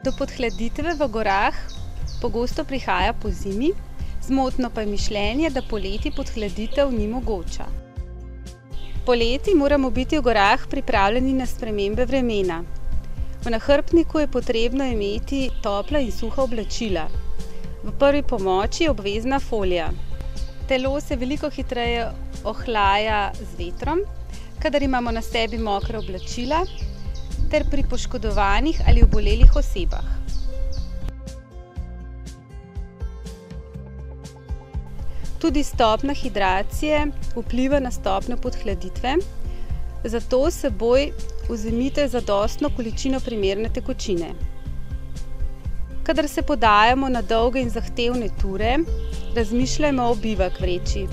Do podhladitve v gorah pogosto prihaja pozimi, zmotno pa je mišljenje, da poleti podhladitev ni mogoča. Poleti moramo biti v gorah pripravljeni na spremembe vremena. V nahrbtniku je potrebno imeti topla in suha oblačila. V prvi pomoči je obvezna folija. Telo se veliko hitreje ohlaja z vetrom, kadar imamo na sebi mokra oblačila, ter pri poškodovanih ali obolelih osebah. Tudi stopnja hidracije vpliva na stopnjo podhladitve, zato s seboj vzemite zadostno količino primerne tekočine. Kadar se podajamo na dolge in zahtevne ture, razmišljajmo o bivak vreči.